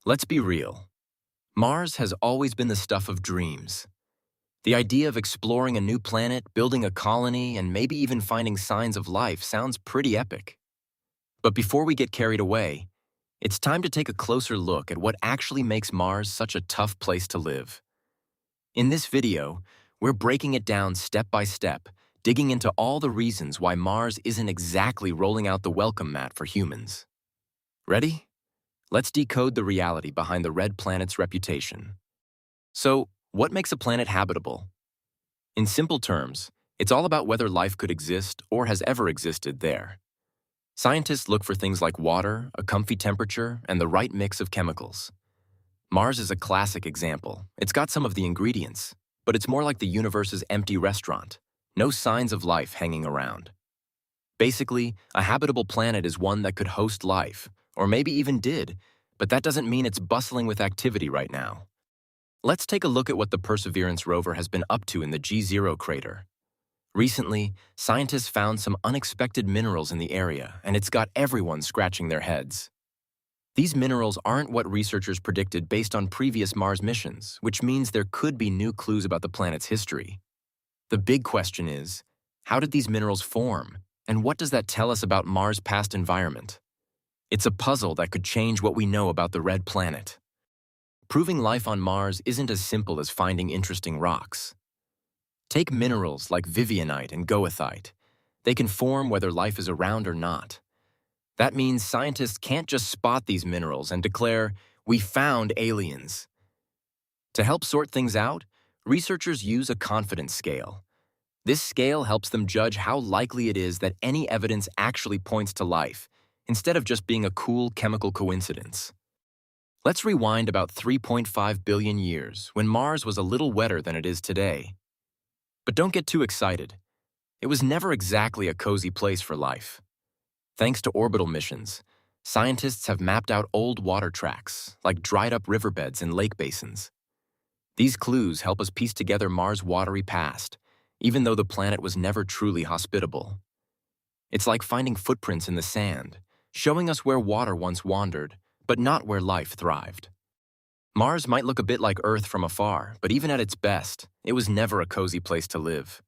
Let's be real. Mars has always been the stuff of dreams. The idea of exploring a new planet, building a colony, and maybe even finding signs of life sounds pretty epic. But before we get carried away, it's time to take a closer look at what actually makes Mars such a tough place to live. In this video, we're breaking it down step by step, digging into all the reasons why Mars isn't exactly rolling out the welcome mat for humans. Ready? Let's decode the reality behind the red planet's reputation. So, what makes a planet habitable? In simple terms, it's all about whether life could exist or has ever existed there. Scientists look for things like water, a comfy temperature, and the right mix of chemicals. Mars is a classic example. It's got some of the ingredients, but it's more like the universe's empty restaurant. No signs of life hanging around. Basically, a habitable planet is one that could host life, or maybe even did, but that doesn't mean it's bustling with activity right now. Let's take a look at what the Perseverance rover has been up to in the G0 crater. Recently, scientists found some unexpected minerals in the area, and it's got everyone scratching their heads. These minerals aren't what researchers predicted based on previous Mars missions, which means there could be new clues about the planet's history. The big question is, how did these minerals form, and what does that tell us about Mars' past environment? It's a puzzle that could change what we know about the red planet. Proving life on Mars isn't as simple as finding interesting rocks. Take minerals like vivianite and goethite. They can form whether life is around or not. That means scientists can't just spot these minerals and declare, "We found aliens." To help sort things out, researchers use a confidence scale. This scale helps them judge how likely it is that any evidence actually points to life, instead of just being a cool chemical coincidence. Let's rewind about 3.5 billion years, when Mars was a little wetter than it is today. But don't get too excited. It was never exactly a cozy place for life. Thanks to orbital missions, scientists have mapped out old water tracks, like dried-up riverbeds and lake basins. These clues help us piece together Mars' watery past, even though the planet was never truly hospitable. It's like finding footprints in the sand, showing us where water once wandered, but not where life thrived. Mars might look a bit like Earth from afar, but even at its best, it was never a cozy place to live.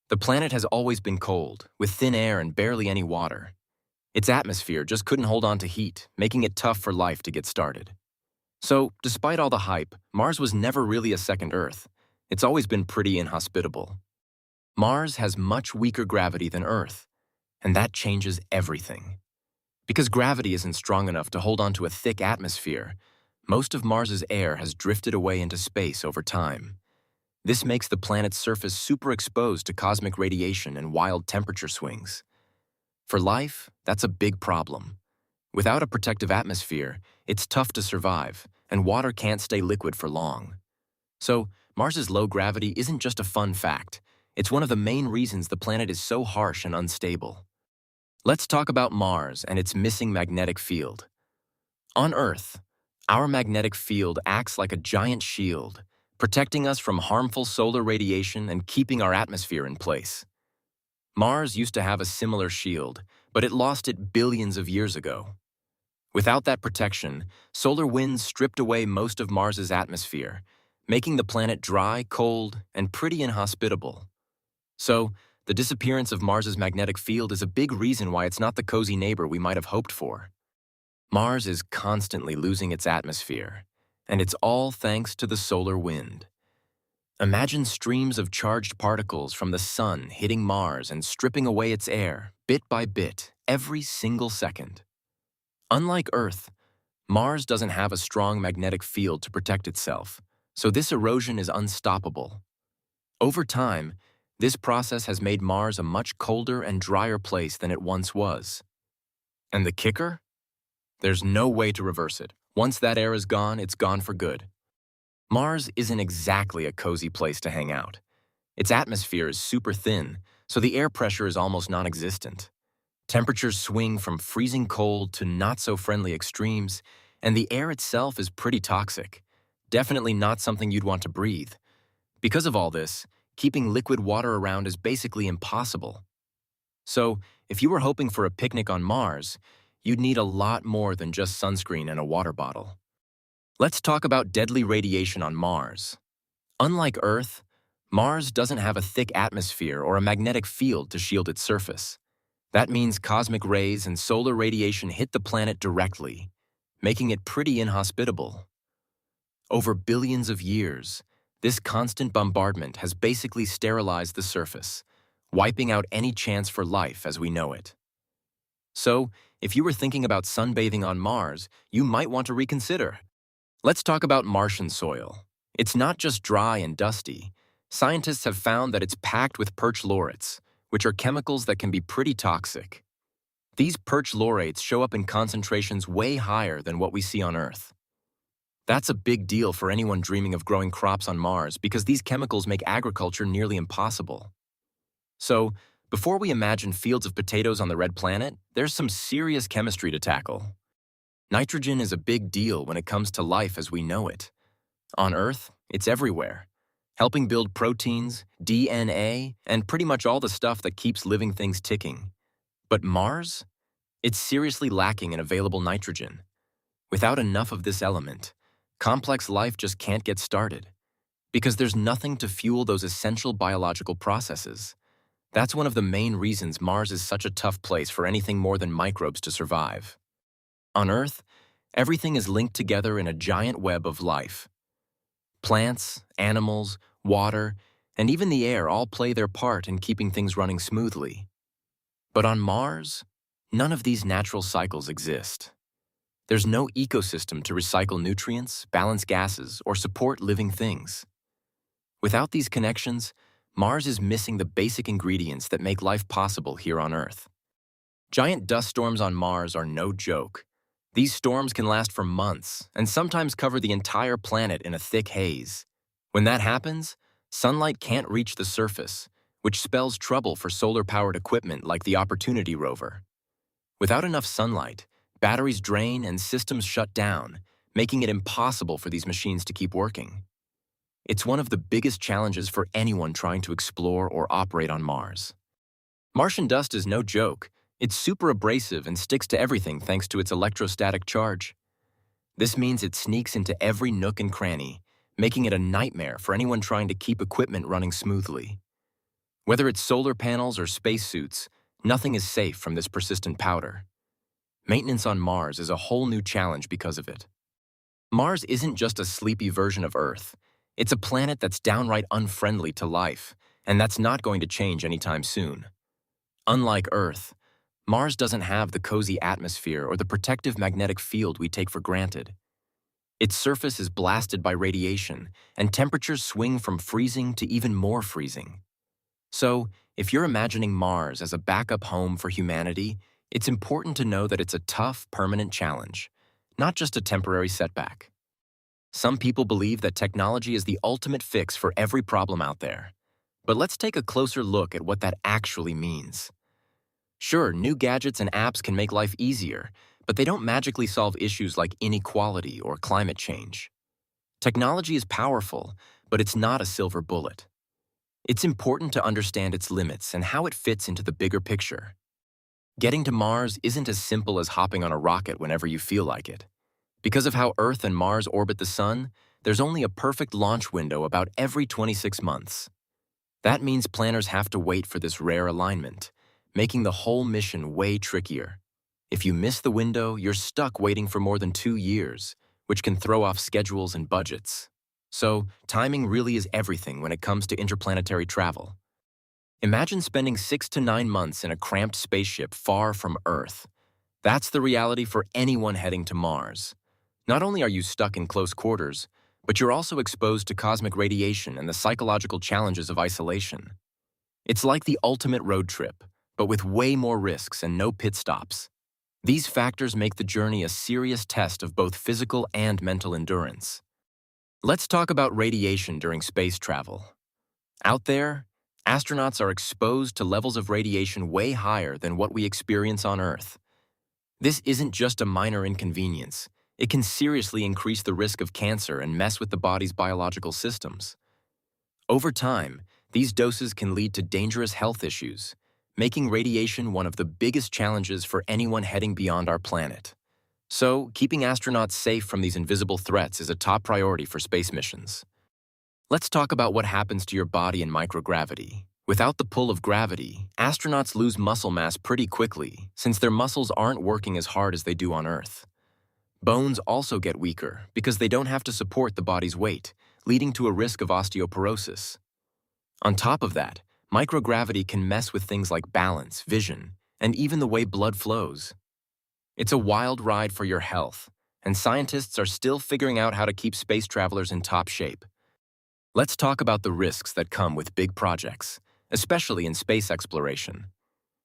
The planet has always been cold, with thin air and barely any water. Its atmosphere just couldn't hold on to heat, making it tough for life to get started. So, despite all the hype, Mars was never really a second Earth. It's always been pretty inhospitable. Mars has much weaker gravity than Earth, and that changes everything. Because gravity isn't strong enough to hold onto a thick atmosphere, most of Mars's air has drifted away into space over time. This makes the planet's surface super exposed to cosmic radiation and wild temperature swings. For life, that's a big problem. Without a protective atmosphere, it's tough to survive, and water can't stay liquid for long. So, Mars's low gravity isn't just a fun fact. It's one of the main reasons the planet is so harsh and unstable. Let's talk about Mars and its missing magnetic field. On Earth, our magnetic field acts like a giant shield, protecting us from harmful solar radiation and keeping our atmosphere in place. Mars used to have a similar shield, but it lost it billions of years ago. Without that protection, solar winds stripped away most of Mars's atmosphere, making the planet dry, cold, and pretty inhospitable. So, the disappearance of Mars's magnetic field is a big reason why it's not the cozy neighbor we might have hoped for. Mars is constantly losing its atmosphere, and it's all thanks to the solar wind. Imagine streams of charged particles from the sun hitting Mars and stripping away its air, bit by bit, every single second. Unlike Earth, Mars doesn't have a strong magnetic field to protect itself, so this erosion is unstoppable. Over time, this process has made Mars a much colder and drier place than it once was. And the kicker? There's no way to reverse it. Once that air is gone, it's gone for good. Mars isn't exactly a cozy place to hang out. Its atmosphere is super thin, so the air pressure is almost non-existent. Temperatures swing from freezing cold to not-so-friendly extremes, and the air itself is pretty toxic. Definitely not something you'd want to breathe. Because of all this, keeping liquid water around is basically impossible. So, if you were hoping for a picnic on Mars, you'd need a lot more than just sunscreen and a water bottle. Let's talk about deadly radiation on Mars. Unlike Earth, Mars doesn't have a thick atmosphere or a magnetic field to shield its surface. That means cosmic rays and solar radiation hit the planet directly, making it pretty inhospitable. Over billions of years, this constant bombardment has basically sterilized the surface, wiping out any chance for life as we know it. So, if you were thinking about sunbathing on Mars, you might want to reconsider. Let's talk about Martian soil. It's not just dry and dusty. Scientists have found that it's packed with perchlorates, which are chemicals that can be pretty toxic. These perchlorates show up in concentrations way higher than what we see on Earth. That's a big deal for anyone dreaming of growing crops on Mars because these chemicals make agriculture nearly impossible. So, before we imagine fields of potatoes on the red planet, there's some serious chemistry to tackle. Nitrogen is a big deal when it comes to life as we know it. On Earth, it's everywhere, helping build proteins, DNA, and pretty much all the stuff that keeps living things ticking. But Mars? It's seriously lacking in available nitrogen. Without enough of this element, complex life just can't get started, because there's nothing to fuel those essential biological processes. That's one of the main reasons Mars is such a tough place for anything more than microbes to survive. On Earth, everything is linked together in a giant web of life. Plants, animals, water, and even the air all play their part in keeping things running smoothly. But on Mars, none of these natural cycles exist. There's no ecosystem to recycle nutrients, balance gases, or support living things. Without these connections, Mars is missing the basic ingredients that make life possible here on Earth. Giant dust storms on Mars are no joke. These storms can last for months and sometimes cover the entire planet in a thick haze. When that happens, sunlight can't reach the surface, which spells trouble for solar-powered equipment like the Opportunity rover. Without enough sunlight, batteries drain and systems shut down, making it impossible for these machines to keep working. It's one of the biggest challenges for anyone trying to explore or operate on Mars. Martian dust is no joke. It's super abrasive and sticks to everything thanks to its electrostatic charge. This means it sneaks into every nook and cranny, making it a nightmare for anyone trying to keep equipment running smoothly. Whether it's solar panels or spacesuits, nothing is safe from this persistent powder. Maintenance on Mars is a whole new challenge because of it. Mars isn't just a sleepy version of Earth. It's a planet that's downright unfriendly to life, and that's not going to change anytime soon. Unlike Earth, Mars doesn't have the cozy atmosphere or the protective magnetic field we take for granted. Its surface is blasted by radiation, and temperatures swing from freezing to even more freezing. So, if you're imagining Mars as a backup home for humanity, it's important to know that it's a tough, permanent challenge, not just a temporary setback. Some people believe that technology is the ultimate fix for every problem out there. But let's take a closer look at what that actually means. Sure, new gadgets and apps can make life easier, but they don't magically solve issues like inequality or climate change. Technology is powerful, but it's not a silver bullet. It's important to understand its limits and how it fits into the bigger picture. Getting to Mars isn't as simple as hopping on a rocket whenever you feel like it. Because of how Earth and Mars orbit the Sun, there's only a perfect launch window about every 26 months. That means planners have to wait for this rare alignment, making the whole mission way trickier. If you miss the window, you're stuck waiting for more than 2 years, which can throw off schedules and budgets. So, timing really is everything when it comes to interplanetary travel. Imagine spending 6 to 9 months in a cramped spaceship far from Earth. That's the reality for anyone heading to Mars. Not only are you stuck in close quarters, but you're also exposed to cosmic radiation and the psychological challenges of isolation. It's like the ultimate road trip, but with way more risks and no pit stops. These factors make the journey a serious test of both physical and mental endurance. Let's talk about radiation during space travel. Out there, astronauts are exposed to levels of radiation way higher than what we experience on Earth. This isn't just a minor inconvenience. It can seriously increase the risk of cancer and mess with the body's biological systems. Over time, these doses can lead to dangerous health issues, making radiation one of the biggest challenges for anyone heading beyond our planet. So, keeping astronauts safe from these invisible threats is a top priority for space missions. Let's talk about what happens to your body in microgravity. Without the pull of gravity, astronauts lose muscle mass pretty quickly, since their muscles aren't working as hard as they do on Earth. Bones also get weaker because they don't have to support the body's weight, leading to a risk of osteoporosis. On top of that, microgravity can mess with things like balance, vision, and even the way blood flows. It's a wild ride for your health, and scientists are still figuring out how to keep space travelers in top shape. Let's talk about the risks that come with big projects, especially in space exploration.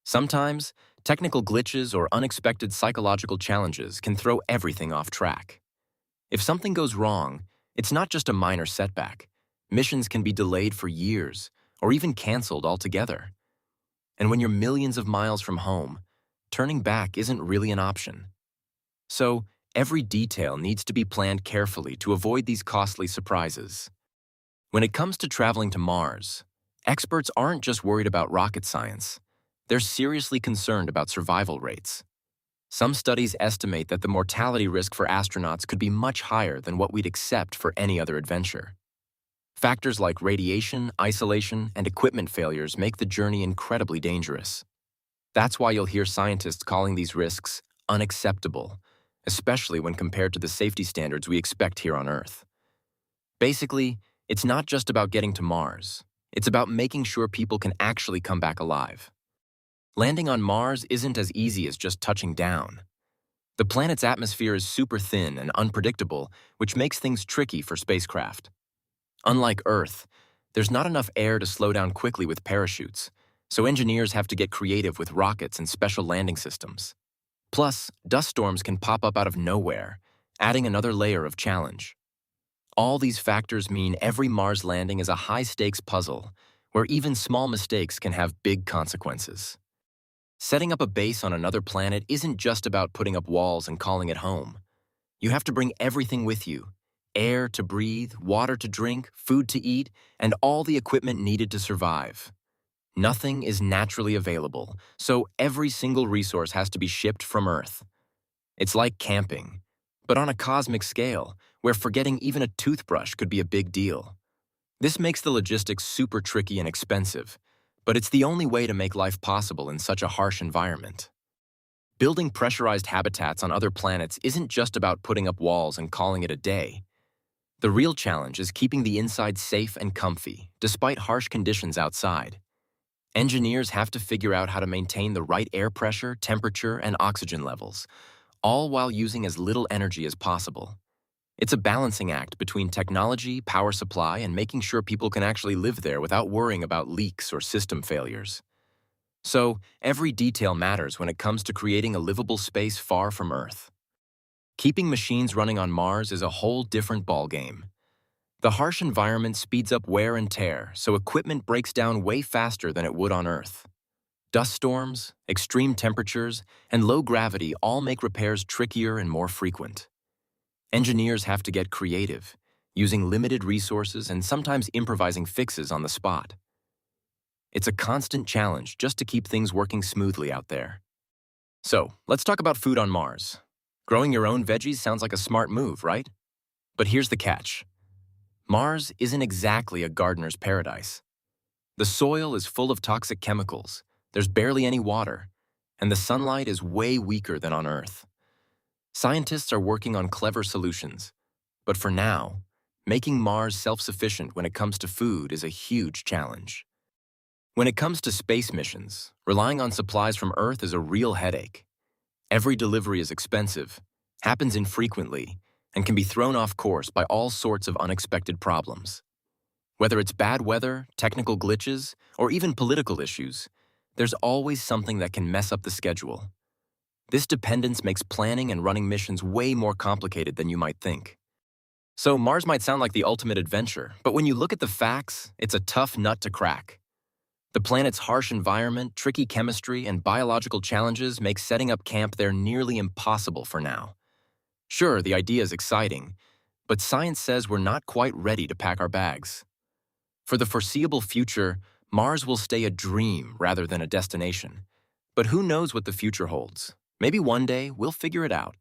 Sometimes, technical glitches or unexpected psychological challenges can throw everything off track. If something goes wrong, it's not just a minor setback. Missions can be delayed for years, or even canceled altogether. And when you're millions of miles from home, turning back isn't really an option. So, every detail needs to be planned carefully to avoid these costly surprises. When it comes to traveling to Mars, experts aren't just worried about rocket science. They're seriously concerned about survival rates. Some studies estimate that the mortality risk for astronauts could be much higher than what we'd accept for any other adventure. Factors like radiation, isolation, and equipment failures make the journey incredibly dangerous. That's why you'll hear scientists calling these risks unacceptable, especially when compared to the safety standards we expect here on Earth. Basically, it's not just about getting to Mars. It's about making sure people can actually come back alive. Landing on Mars isn't as easy as just touching down. The planet's atmosphere is super thin and unpredictable, which makes things tricky for spacecraft. Unlike Earth, there's not enough air to slow down quickly with parachutes, so engineers have to get creative with rockets and special landing systems. Plus, dust storms can pop up out of nowhere, adding another layer of challenge. All these factors mean every Mars landing is a high-stakes puzzle, where even small mistakes can have big consequences. Setting up a base on another planet isn't just about putting up walls and calling it home. You have to bring everything with you: air to breathe, water to drink, food to eat, and all the equipment needed to survive. Nothing is naturally available, so every single resource has to be shipped from Earth. It's like camping, but on a cosmic scale, where forgetting even a toothbrush could be a big deal. This makes the logistics super tricky and expensive, but it's the only way to make life possible in such a harsh environment. Building pressurized habitats on other planets isn't just about putting up walls and calling it a day. The real challenge is keeping the inside safe and comfy, despite harsh conditions outside. Engineers have to figure out how to maintain the right air pressure, temperature, and oxygen levels, all while using as little energy as possible. It's a balancing act between technology, power supply, and making sure people can actually live there without worrying about leaks or system failures. So, every detail matters when it comes to creating a livable space far from Earth. Keeping machines running on Mars is a whole different ballgame. The harsh environment speeds up wear and tear, so equipment breaks down way faster than it would on Earth. Dust storms, extreme temperatures, and low gravity all make repairs trickier and more frequent. Engineers have to get creative, using limited resources and sometimes improvising fixes on the spot. It's a constant challenge just to keep things working smoothly out there. So, let's talk about food on Mars. Growing your own veggies sounds like a smart move, right? But here's the catch. Mars isn't exactly a gardener's paradise. The soil is full of toxic chemicals, there's barely any water, and the sunlight is way weaker than on Earth. Scientists are working on clever solutions, but for now, making Mars self-sufficient when it comes to food is a huge challenge. When it comes to space missions, relying on supplies from Earth is a real headache. Every delivery is expensive, happens infrequently, and can be thrown off course by all sorts of unexpected problems. Whether it's bad weather, technical glitches, or even political issues, there's always something that can mess up the schedule. This dependence makes planning and running missions way more complicated than you might think. So Mars might sound like the ultimate adventure, but when you look at the facts, it's a tough nut to crack. The planet's harsh environment, tricky chemistry, and biological challenges make setting up camp there nearly impossible for now. Sure, the idea is exciting, but science says we're not quite ready to pack our bags. For the foreseeable future, Mars will stay a dream rather than a destination. But who knows what the future holds? Maybe one day we'll figure it out.